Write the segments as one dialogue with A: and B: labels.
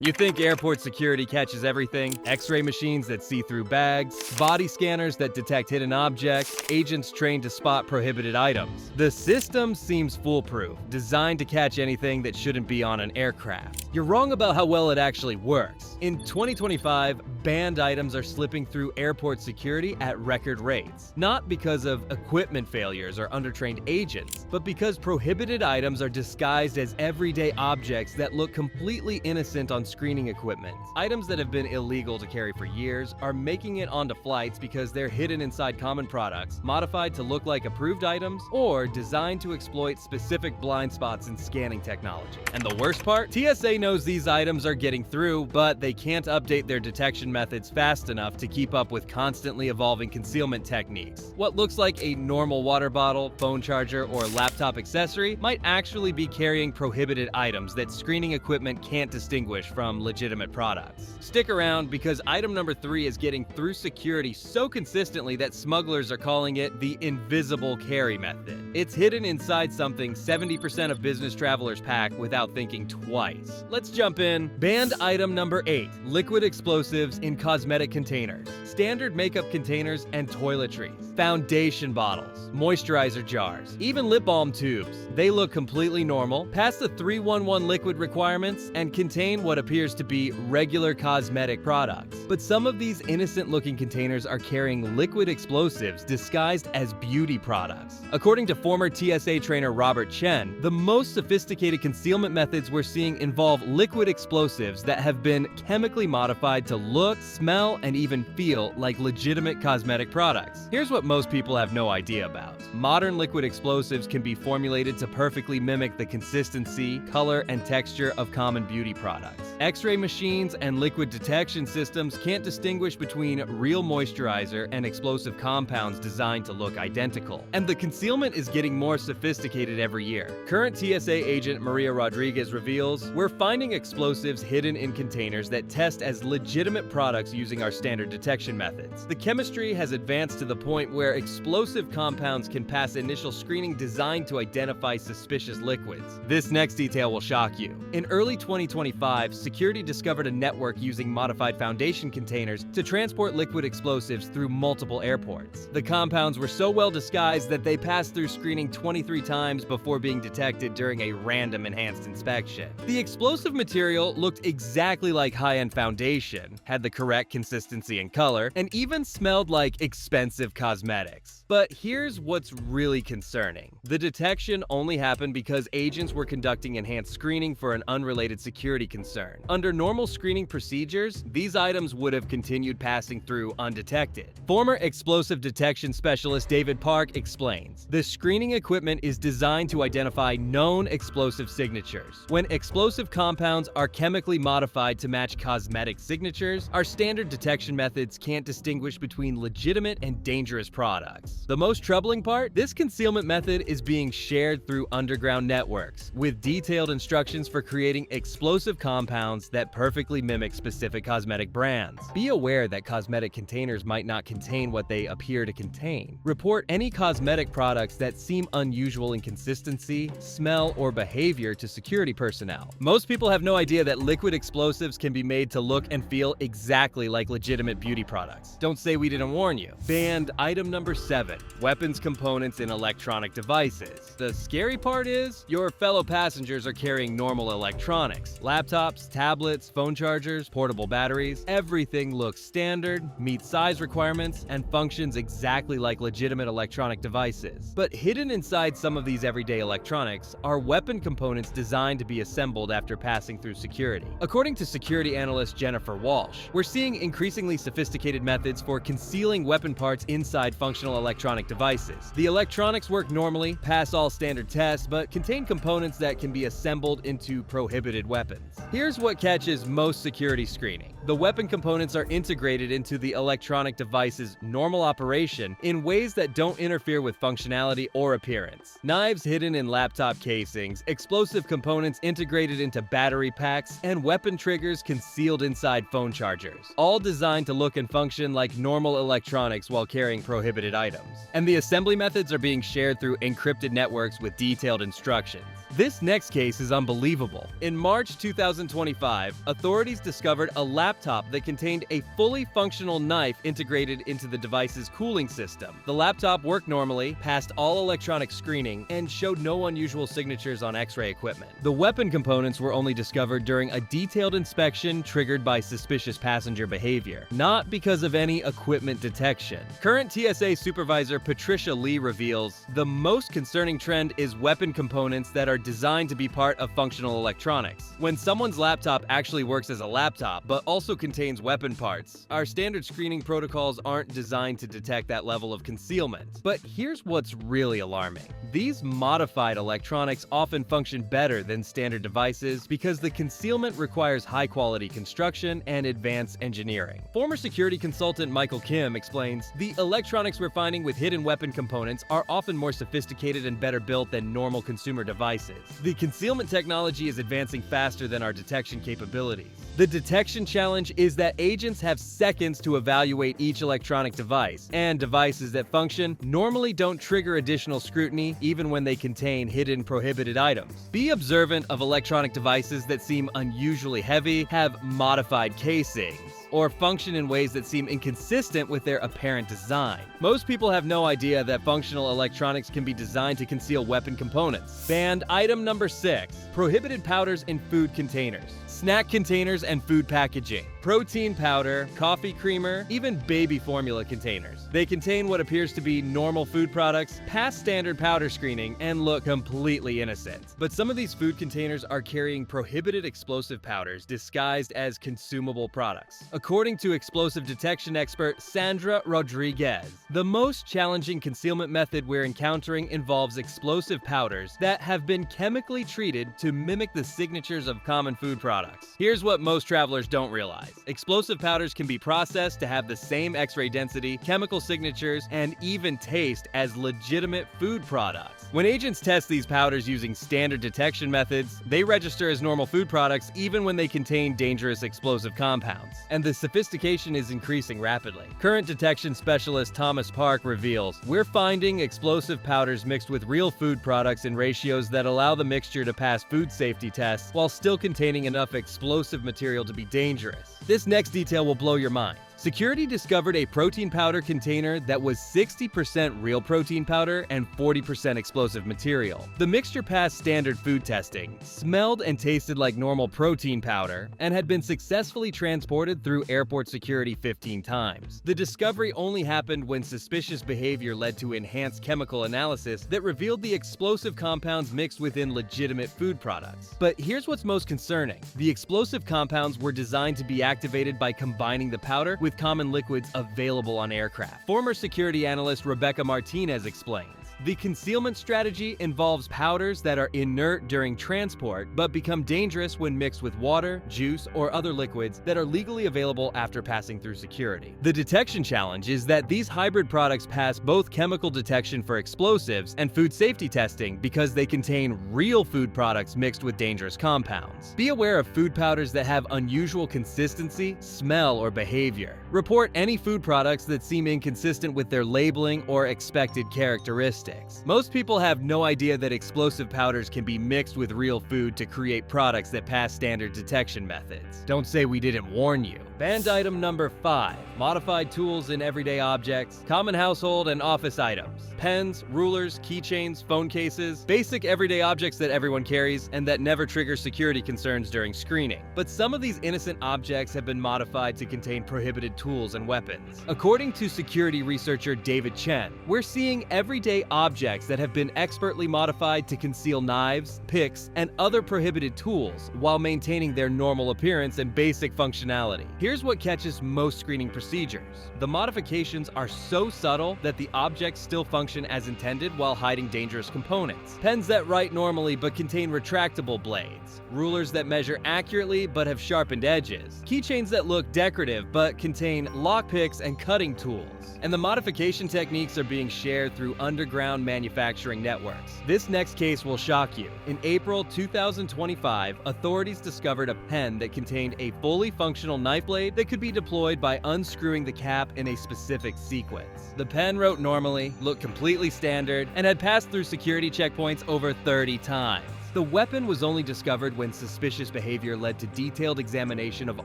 A: You think airport security catches everything? X-ray machines that see through bags, body scanners that detect hidden objects, agents trained to spot prohibited items. The system seems foolproof, designed to catch anything that shouldn't be on an aircraft. You're wrong about how well it actually works. In 2025, banned items are slipping through airport security at record rates. Not because of equipment failures or undertrained agents, but because prohibited items are disguised as everyday objects that look completely innocent on screening equipment. Items that have been illegal to carry for years are making it onto flights because they're hidden inside common products, modified to look like approved items, or designed to exploit specific blind spots in scanning technology. And the worst part? TSA knows these items are getting through, but they can't update their detection methods fast enough to keep up with constantly evolving concealment techniques. What looks like a normal water bottle, phone charger, or laptop accessory might actually be carrying prohibited items that screening equipment can't distinguish from legitimate products. Stick around because item number 3 is getting through security so consistently that smugglers are calling it the invisible carry method. It's hidden inside something 70% of business travelers pack without thinking twice. Let's jump in. Banned item number 8, liquid explosives in cosmetic containers, standard makeup containers and toiletries, foundation bottles, moisturizer jars, even lip balm tubes. They look completely normal, pass the 311 liquid requirements, and contain what appears to be regular cosmetic products. But some of these innocent-looking containers are carrying liquid explosives disguised as beauty products. According to former TSA trainer Robert Chen, the most sophisticated concealment methods we're seeing involve liquid explosives that have been chemically modified to look, smell, and even feel like legitimate cosmetic products. Here's what most people have no idea about. Modern liquid explosives can be formulated to perfectly mimic the consistency, color, and texture of common beauty products. X-ray machines and liquid detection systems can't distinguish between real moisturizer and explosive compounds designed to look identical. And the concealment is getting more sophisticated every year. Current TSA agent Maria Rodriguez reveals, "We're finding explosives hidden in containers that test as legitimate products using our standard detection methods. The chemistry has advanced to the point where explosive compounds can pass initial screening designed to identify suspicious liquids." This next detail will shock you. In early 2025, security discovered a network using modified foundation containers to transport liquid explosives through multiple airports. The compounds were so well disguised that they passed through screening 23 times before being detected during a random enhanced inspection. The explosive material looked exactly like high-end foundation, had the correct consistency and color, and even smelled like expensive cosmetics. But here's what's really concerning. The detection only happened because agents were conducting enhanced screening for an unrelated security concern. Under normal screening procedures, these items would have continued passing through undetected. Former explosive detection specialist David Park explains, "The screening equipment is designed to identify known explosive signatures. When explosive compounds are chemically modified to match cosmetic signatures, our standard detection methods can't distinguish between legitimate and dangerous products." The most troubling part? This concealment method is being shared through underground networks, with detailed instructions for creating explosive compounds that perfectly mimic specific cosmetic brands. Be aware that cosmetic containers might not contain what they appear to contain. Report any cosmetic products that seem unusual in consistency, smell, or behavior to security personnel. Most people have no idea that liquid explosives can be made to look and feel exactly like legitimate beauty products. Don't say we didn't warn you. Banned item number 7, weapons components in electronic devices. The scary part is, your fellow passengers are carrying normal electronics. Laptops, tablets, phone chargers, portable batteries. Everything looks standard, meets size requirements, and functions exactly like legitimate electronic devices. But hidden inside some of these everyday electronics are weapon components designed to be assembled after passing through security. According to security analyst Jennifer Walsh, we're seeing increasingly sophisticated methods for concealing weapon parts inside functional electronic devices. The electronics work normally, pass all standard tests, but contain components that can be assembled into prohibited weapons. Here's what catches most security screening. The weapon components are integrated into the electronic device's normal operation in ways that don't interfere with functionality or appearance. Knives hidden in laptop casings, explosive components integrated into battery packs, and weapon triggers concealed inside phone chargers, all designed to look and function like normal electronics while carrying prohibited items. And the assembly methods are being shared through encrypted networks with detailed instructions. This next case is unbelievable. In March 2025, authorities discovered a laptop that contained a fully functional knife integrated into the device's cooling system. The laptop worked normally, passed all electronic screening, and showed no unusual signatures on X-ray equipment. The weapon components were only discovered during a detailed inspection triggered by suspicious passenger behavior, not because of any equipment detection. Current TSA Supervisor Patricia Lee reveals, "The most concerning trend is weapon components that are designed to be part of functional electronics. When someone's laptop actually works as a laptop, but also contains weapon parts, our standard screening protocols aren't designed to detect that level of concealment." But here's what's really alarming. These modified electronics often function better than standard devices because the concealment requires high-quality construction and advanced engineering. Former security consultant Michael Kim explains, "The electronics we're finding with hidden weapon components are often more sophisticated and better built than normal consumer devices. The concealment technology is advancing faster than our detection capabilities. The detection challenge is that agents have seconds to evaluate each electronic device, and devices that function normally don't trigger additional scrutiny even when they contain hidden prohibited items. Be observant of electronic devices that seem unusually heavy, have modified casings, or function in ways that seem inconsistent with their apparent design." Most people have no idea that functional electronics can be designed to conceal weapon components. Banned item number 6. Prohibited powders in food containers. Snack containers and food packaging. Protein powder, coffee creamer, even baby formula containers. They contain what appears to be normal food products, pass standard powder screening, and look completely innocent. But some of these food containers are carrying prohibited explosive powders disguised as consumable products. According to explosive detection expert Sandra Rodriguez, the most challenging concealment method we're encountering involves explosive powders that have been chemically treated to mimic the signatures of common food products. Here's what most travelers don't realize. Explosive powders can be processed to have the same X-ray density, chemical signatures, and even taste as legitimate food products. When agents test these powders using standard detection methods, they register as normal food products even when they contain dangerous explosive compounds. And the sophistication is increasing rapidly. Current detection specialist Thomas Park reveals, "We're finding explosive powders mixed with real food products in ratios that allow the mixture to pass food safety tests while still containing enough explosive material to be dangerous." This next detail will blow your mind. Security discovered a protein powder container that was 60% real protein powder and 40% explosive material. The mixture passed standard food testing, smelled and tasted like normal protein powder, and had been successfully transported through airport security 15 times. The discovery only happened when suspicious behavior led to enhanced chemical analysis that revealed the explosive compounds mixed within legitimate food products. But here's what's most concerning. The explosive compounds were designed to be activated by combining the powder with common liquids available on aircraft. Former security analyst Rebecca Martinez explains, "The concealment strategy involves powders that are inert during transport but become dangerous when mixed with water, juice, or other liquids that are legally available after passing through security." The detection challenge is that these hybrid products pass both chemical detection for explosives and food safety testing because they contain real food products mixed with dangerous compounds. Be aware of food powders that have unusual consistency, smell, or behavior. Report any food products that seem inconsistent with their labeling or expected characteristics. Most people have no idea that explosive powders can be mixed with real food to create products that pass standard detection methods. Don't say we didn't warn you. Banned item number 5. Modified tools in everyday objects, common household and office items. Pens, rulers, keychains, phone cases, basic everyday objects that everyone carries and that never trigger security concerns during screening. But some of these innocent objects have been modified to contain prohibited tools and weapons. According to security researcher David Chen, we're seeing everyday objects that have been expertly modified to conceal knives, picks, and other prohibited tools while maintaining their normal appearance and basic functionality. Here's what catches most screening procedures. The modifications are so subtle that the objects still function as intended while hiding dangerous components. Pens that write normally but contain retractable blades. Rulers that measure accurately but have sharpened edges. Keychains that look decorative but contain lockpicks and cutting tools. And the modification techniques are being shared through underground manufacturing networks. This next case will shock you. In April 2025, authorities discovered a pen that contained a fully functional knife blade that could be deployed by unscrewing the cap in a specific sequence. The pen wrote normally, looked completely standard, and had passed through security checkpoints over 30 times. The weapon was only discovered when suspicious behavior led to detailed examination of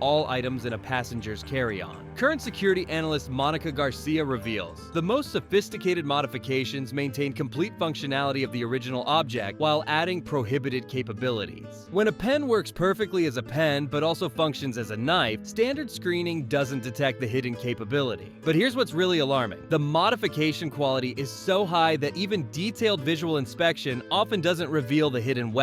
A: all items in a passenger's carry-on. Current security analyst Monica Garcia reveals, the most sophisticated modifications maintain complete functionality of the original object while adding prohibited capabilities. When a pen works perfectly as a pen but also functions as a knife, standard screening doesn't detect the hidden capability. But here's what's really alarming. The modification quality is so high that even detailed visual inspection often doesn't reveal the hidden weapons.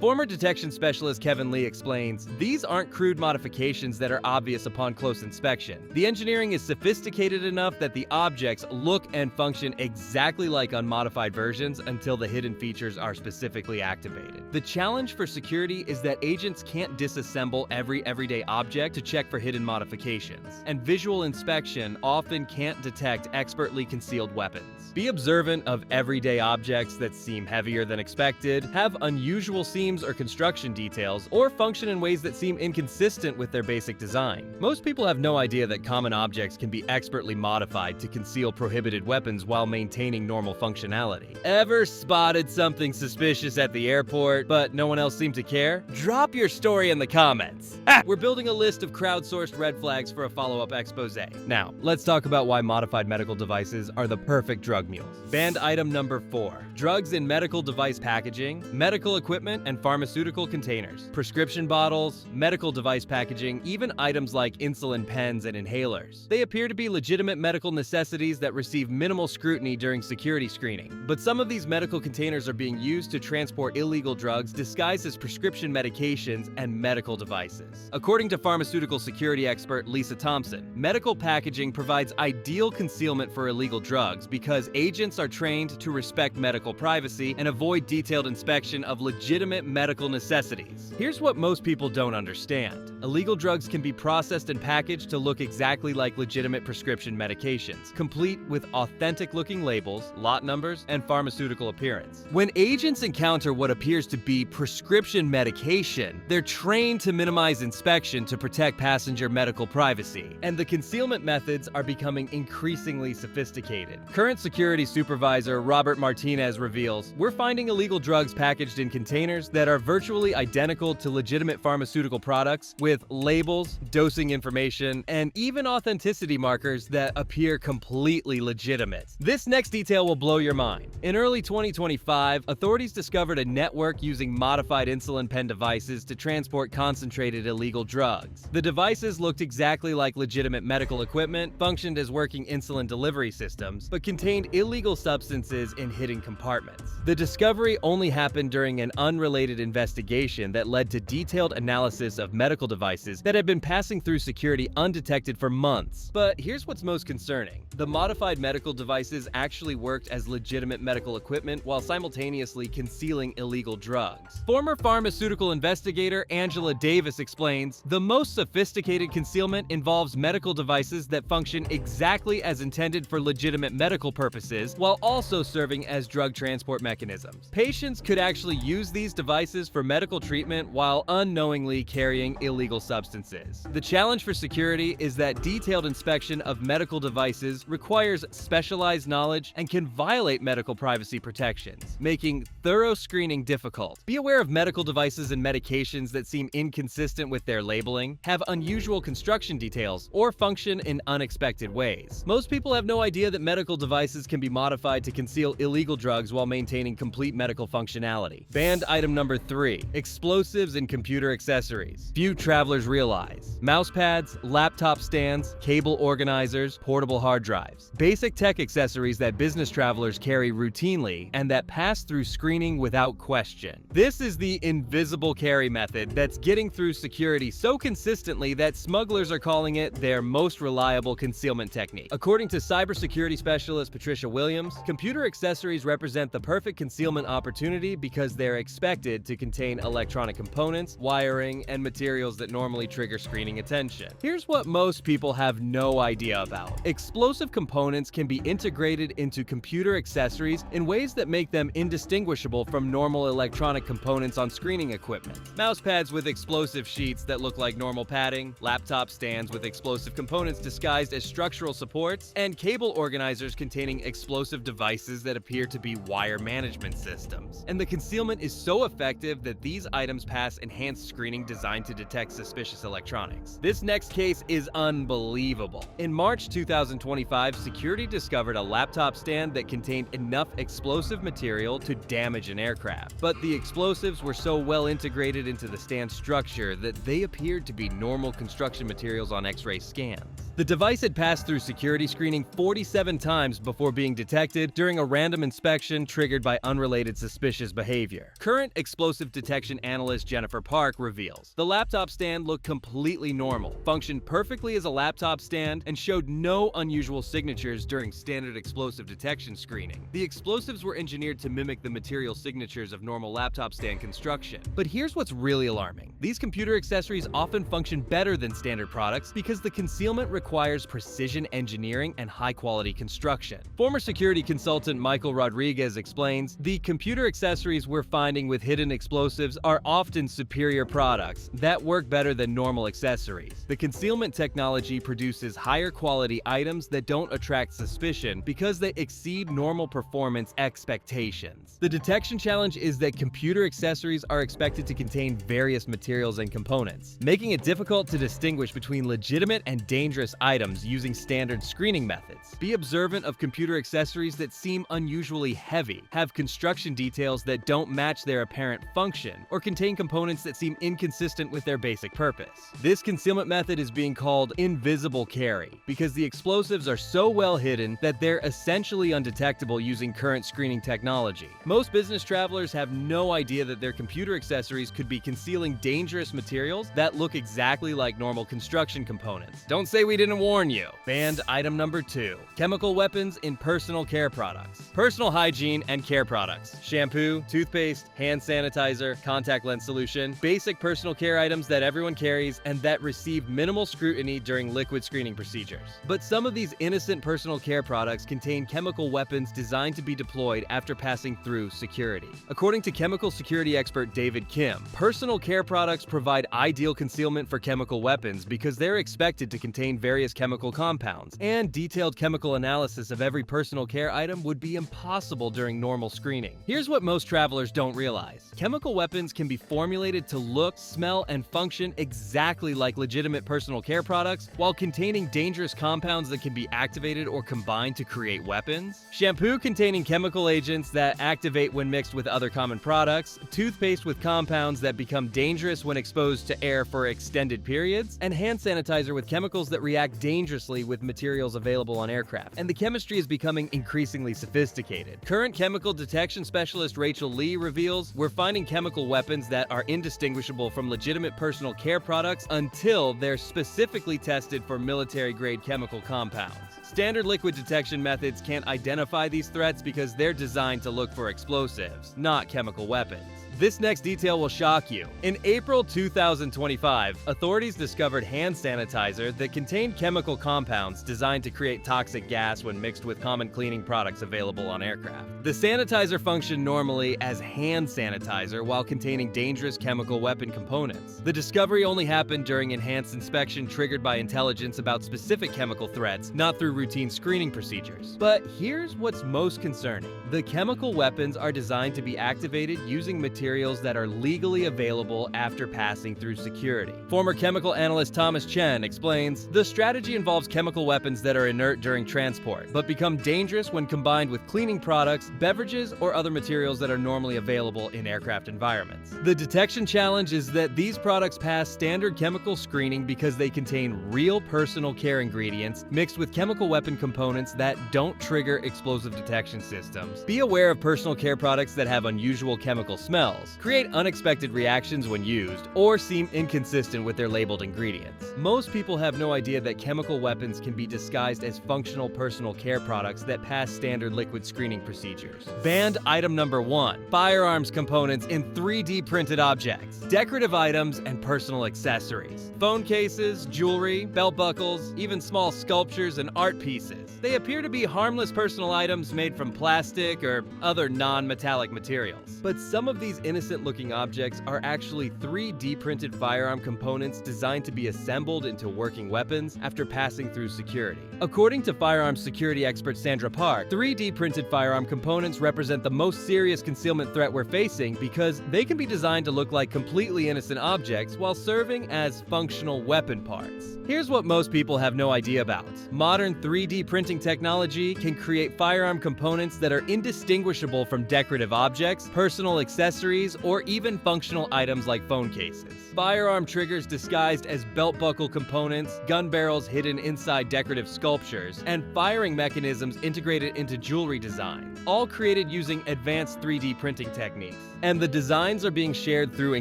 A: Former detection specialist Kevin Lee explains, these aren't crude modifications that are obvious upon close inspection. The engineering is sophisticated enough that the objects look and function exactly like unmodified versions until the hidden features are specifically activated. The challenge for security is that agents can't disassemble every everyday object to check for hidden modifications, and visual inspection often can't detect expertly concealed weapons. Be observant of everyday objects that seem heavier than expected, have unusual seams or construction details, or function in ways that seem inconsistent with their basic design. Most people have no idea that common objects can be expertly modified to conceal prohibited weapons while maintaining normal functionality. Ever spotted something suspicious at the airport, but no one else seemed to care? Drop your story in the comments. We're building a list of crowdsourced red flags for a follow-up expose. Now, let's talk about why modified medical devices are the perfect drug mules. Banned item number 4. Drugs in medical device packaging, medical equipment, and pharmaceutical containers. Prescription bottles, medical device packaging, even items like insulin pens and inhalers. They appear to be legitimate medical necessities that receive minimal scrutiny during security screening. But some of these medical containers are being used to transport illegal drugs disguised as prescription medications and medical devices. According to pharmaceutical security expert Lisa Thompson, medical packaging provides ideal concealment for illegal drugs because agents are trained to respect medical privacy and avoid detailed inspection of legitimate medical necessities. Here's what most people don't understand. Illegal drugs can be processed and packaged to look exactly like legitimate prescription medications, complete with authentic-looking labels, lot numbers, and pharmaceutical appearance. When agents encounter what appears to be prescription medication, they're trained to minimize inspection to protect passenger medical privacy, and the concealment methods are becoming increasingly sophisticated. Current security supervisor Robert Martinez reveals, we're finding illegal drugs packaged in containers that are virtually identical to legitimate pharmaceutical products with labels, dosing information, and even authenticity markers that appear completely legitimate. This next detail will blow your mind. In early 2025, authorities discovered a network using modified insulin pen devices to transport concentrated illegal drugs. The devices looked exactly like legitimate medical equipment, functioned as working insulin delivery systems, but contained illegal substances in hidden compartments. The discovery only happened during an unrelated investigation that led to detailed analysis of medical devices that had been passing through security undetected for months. But here's what's most concerning. The modified medical devices actually worked as legitimate medical equipment while simultaneously concealing illegal drugs. Former pharmaceutical investigator Angela Davis explains, the most sophisticated concealment involves medical devices that function exactly as intended for legitimate medical purposes while also serving as drug transport mechanisms. Patients could actually use these devices for medical treatment while unknowingly carrying illegal substances. The challenge for security is that detailed inspection of medical devices requires specialized knowledge and can violate medical privacy protections, making thorough screening difficult. Be aware of medical devices and medications that seem inconsistent with their labeling, have unusual construction details, or function in unexpected ways. Most people have no idea that medical devices can be modified to conceal illegal drugs while maintaining complete medical functionality. Banned item number 3. Explosives in computer accessories. Few travelers realize. Mouse pads, laptop stands, cable organizers, portable hard drives. Basic tech accessories that business travelers carry routinely and that pass through screening without question. This is the invisible carry method that's getting through security so consistently that smugglers are calling it their most reliable concealment technique. According to cybersecurity specialist Patricia Williams, computer accessories represent the perfect concealment opportunity because they're expected to contain electronic components, wiring, and materials that normally trigger screening attention. Here's what most people have no idea about. Explosive components can be integrated into computer accessories in ways that make them indistinguishable from normal electronic components on screening equipment. Mouse pads with explosive sheets that look like normal padding, laptop stands with explosive components disguised as structural supports, and cable organizers containing explosive devices that appear to be wire management systems. And the concealment is so effective that these items pass enhanced screening designed to detect suspicious electronics. This next case is unbelievable. In March 2025, security discovered a laptop stand that contained enough explosive material to damage an aircraft. But the explosives were so well integrated into the stand structure that they appeared to be normal construction materials on X-ray scans. The device had passed through security screening 47 times before being detected during a random inspection triggered by unrelated suspicious behavior. Current explosive detection analyst Jennifer Park reveals the laptop stand looked completely normal, functioned perfectly as a laptop stand, and showed no unusual signatures during standard explosive detection screening. The explosives were engineered to mimic the material signatures of normal laptop stand construction. But here's what's really alarming. These computer accessories often function better than standard products because the concealment requires precision engineering and high-quality construction. Former security consultant Michael Rodriguez explains, the computer accessories we're finding with hidden explosives are often superior products that work better than normal accessories. The concealment technology produces higher quality items that don't attract suspicion because they exceed normal performance expectations. The detection challenge is that computer accessories are expected to contain various materials and components, making it difficult to distinguish between legitimate and dangerous items using standard screening methods. Be observant of computer accessories that seem unusually heavy, have construction details that don't match their apparent function, or contain components that seem inconsistent with their basic purpose. This concealment method is being called invisible carry because the explosives are so well hidden that they're essentially undetectable using current screening technology. Most business travelers have no idea that their computer accessories could be concealing dangerous materials that look exactly like normal construction components. Don't say we didn't warn you. Banned item number 2. Chemical weapons in personal care products. Personal hygiene and care products. Shampoo, toothpaste, hand sanitizer, contact lens solution. Basic personal care items that everyone carries and that receive minimal scrutiny during liquid screening procedures. But some of these innocent personal care products contain chemical weapons designed to be deployed after passing through security. According to chemical security expert David Kim, personal care products provide ideal concealment for chemical weapons because they're expected to contain various chemical compounds, and detailed chemical analysis of every personal care item would be impossible during normal screening. Here's what most travelers don't realize. Chemical weapons can be formulated to look, smell, and function exactly like legitimate personal care products while containing dangerous compounds that can be activated or combined to create weapons. Shampoo containing chemical agents that activate when mixed with other common products, toothpaste with compounds that become dangerous when exposed to air for extended periods, and hand sanitizer with chemicals that react dangerously with materials available on aircraft. And the chemistry is becoming increasingly sophisticated. Current chemical detection specialist Rachel Lee reveals, we're finding chemical weapons that are indistinguishable from legitimate personal care products until they're specifically tested for military-grade chemical compounds. Standard liquid detection methods can't identify these threats because they're designed to look for explosives, not chemical weapons. This next detail will shock you. In April 2025, authorities discovered hand sanitizer that contained chemical compounds designed to create toxic gas when mixed with common cleaning products available on aircraft. The sanitizer functioned normally as hand sanitizer while containing dangerous chemical weapon components. The discovery only happened during enhanced inspection triggered by intelligence about specific chemical threats, not through routine screening procedures. But here's what's most concerning. The chemical weapons are designed to be activated using materials materials that are legally available after passing through security. Former chemical analyst Thomas Chen explains, "The strategy involves chemical weapons that are inert during transport, but become dangerous when combined with cleaning products, beverages, or other materials that are normally available in aircraft environments. The detection challenge is that these products pass standard chemical screening because they contain real personal care ingredients mixed with chemical weapon components that don't trigger explosive detection systems. Be aware of personal care products that have unusual chemical smells, create unexpected reactions when used, or seem inconsistent with their labeled ingredients." Most people have no idea that chemical weapons can be disguised as functional personal care products that pass standard liquid screening procedures. Banned item number 1: firearms components in 3D printed objects, decorative items, and personal accessories. Phone cases, jewelry, belt buckles, even small sculptures and art pieces. They appear to be harmless personal items made from plastic or other non-metallic materials. But some of these innocent-looking objects are actually 3D printed firearm components designed to be assembled into working weapons after passing through security. According to firearms security expert Sandra Park, 3D printed firearm components represent the most serious concealment threat we're facing because they can be designed to look like completely innocent objects while serving as functional weapon parts. Here's what most people have no idea about. Modern 3D printing technology can create firearm components that are indistinguishable from decorative objects, personal accessories, or even functional items like phone cases. Firearm triggers disguised as belt buckle components, gun barrels hidden inside decorative sculptures, and firing mechanisms integrated into jewelry designs, all created using advanced 3D printing techniques. And the designs are being shared through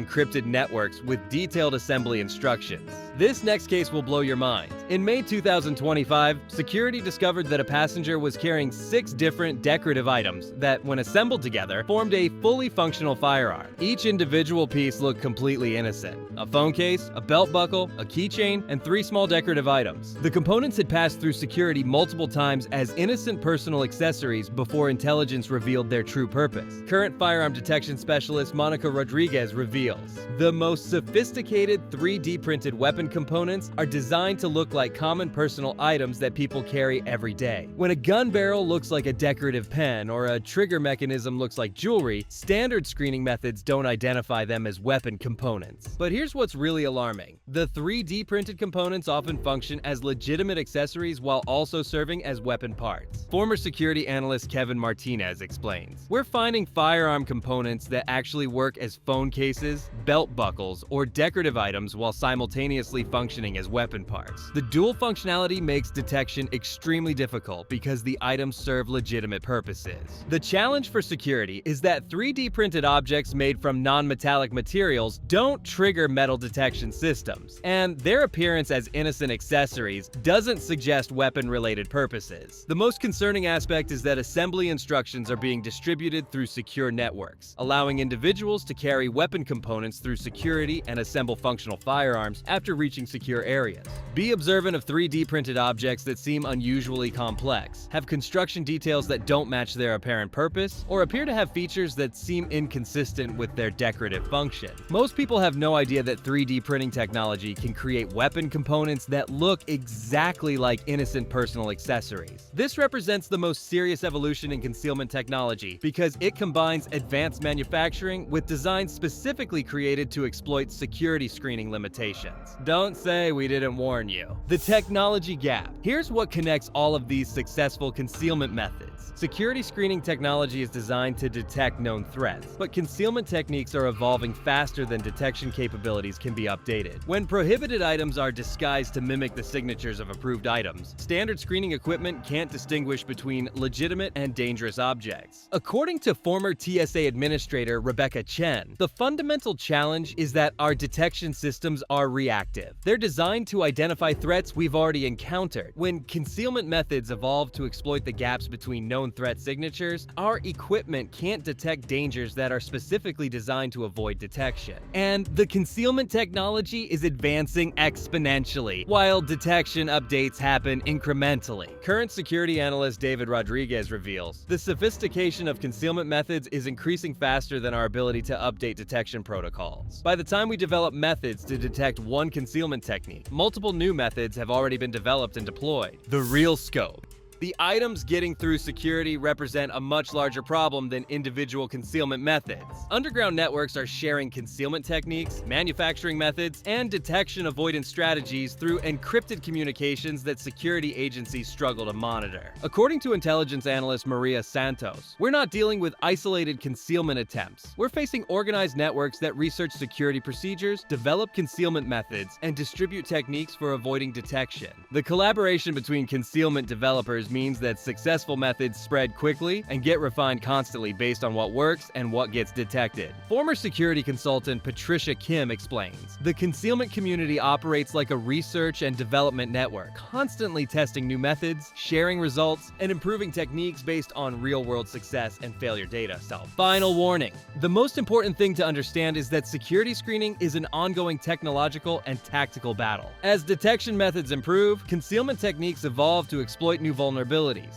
A: encrypted networks with detailed assembly instructions. This next case will blow your mind. In May 2025, security discovered that a passenger was carrying 6 different decorative items that, when assembled together, formed a fully functional firearm. Each individual piece looked completely innocent: a phone case, a belt buckle, a keychain, and 3 small decorative items. The components had passed through security multiple times as innocent personal accessories before intelligence revealed their true purpose. Current firearm detection specialist Monica Rodriguez reveals, "The most sophisticated 3D printed weapon components are designed to look like common personal items that people carry every day. When a gun barrel looks like a decorative pen or a trigger mechanism looks like jewelry, standard screening methods don't identify them as weapon components." But here's what's really alarming. The 3D printed components often function as legitimate accessories while also serving as weapon parts. Former security analyst Kevin Martinez explains, "We're finding firearm components that actually work as phone cases, belt buckles, or decorative items while simultaneously functioning as weapon parts. The dual functionality makes detection extremely difficult because the items serve legitimate purposes." The challenge for security is that 3D printed objects made from non-metallic materials don't trigger metal detection systems, and their appearance as innocent accessories doesn't suggest weapon-related purposes. The most concerning aspect is that assembly instructions are being distributed through secure networks, allowing individuals to carry weapon components through security and assemble functional firearms after reaching secure areas. Be observant of 3D printed objects that seem unusually complex, have construction details that don't match their apparent purpose, or appear to have features that seem inconsistent with their decorative function. Most people have no idea that 3D printing technology can create weapon components that look exactly like innocent personal accessories. This represents the most serious evolution in concealment technology because it combines advanced manufacturing with designs specifically created to exploit security screening limitations. Don't say we didn't warn you. The technology gap. Here's what connects all of these successful concealment methods. Security screening technology is designed to detect known threats, but concealment techniques are evolving faster than detection capabilities can be updated. When prohibited items are disguised to mimic the signatures of approved items, standard screening equipment can't distinguish between legitimate and dangerous objects. According to former TSA Administrator Rebecca Chen, the fundamental challenge is that our detection systems are reactive. They're designed to identify threats we've already encountered. When concealment methods evolve to exploit the gaps between known threat signatures, our equipment can't detect dangers that are specifically designed to avoid detection. And the concealment technology is advancing exponentially, while detection updates happen incrementally. Current security analyst David Rodriguez reveals, "The sophistication of concealment methods is increasing faster than our ability to update detection protocols. By the time we develop methods to detect one concealment technique, multiple new methods have already been developed and deployed." The real scope. The items getting through security represent a much larger problem than individual concealment methods. Underground networks are sharing concealment techniques, manufacturing methods, and detection avoidance strategies through encrypted communications that security agencies struggle to monitor. According to intelligence analyst Maria Santos, we're not dealing with isolated concealment attempts. We're facing organized networks that research security procedures, develop concealment methods, and distribute techniques for avoiding detection. The collaboration between concealment developers means that successful methods spread quickly and get refined constantly based on what works and what gets detected. Former security consultant Patricia Kim explains, "The concealment community operates like a research and development network, constantly testing new methods, sharing results, and improving techniques based on real-world success and failure data." So, final warning. The most important thing to understand is that security screening is an ongoing technological and tactical battle. As detection methods improve, concealment techniques evolve to exploit new vulnerabilities.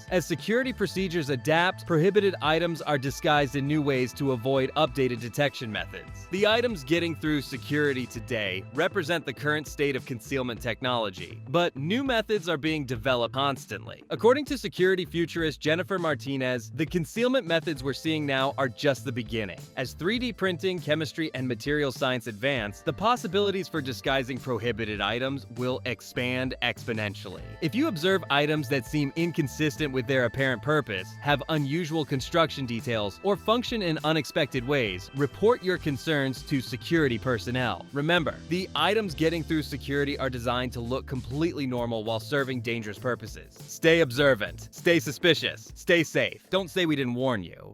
A: As security procedures adapt, prohibited items are disguised in new ways to avoid updated detection methods. The items getting through security today represent the current state of concealment technology, but new methods are being developed constantly. According to security futurist Jennifer Martinez, the concealment methods we're seeing now are just the beginning. As 3D printing, chemistry, and material science advance, the possibilities for disguising prohibited items will expand exponentially. If you observe items that seem inconsistent with their apparent purpose, have unusual construction details, or function in unexpected ways, report your concerns to security personnel. Remember, the items getting through security are designed to look completely normal while serving dangerous purposes. Stay observant, stay suspicious, stay safe. Don't say we didn't warn you.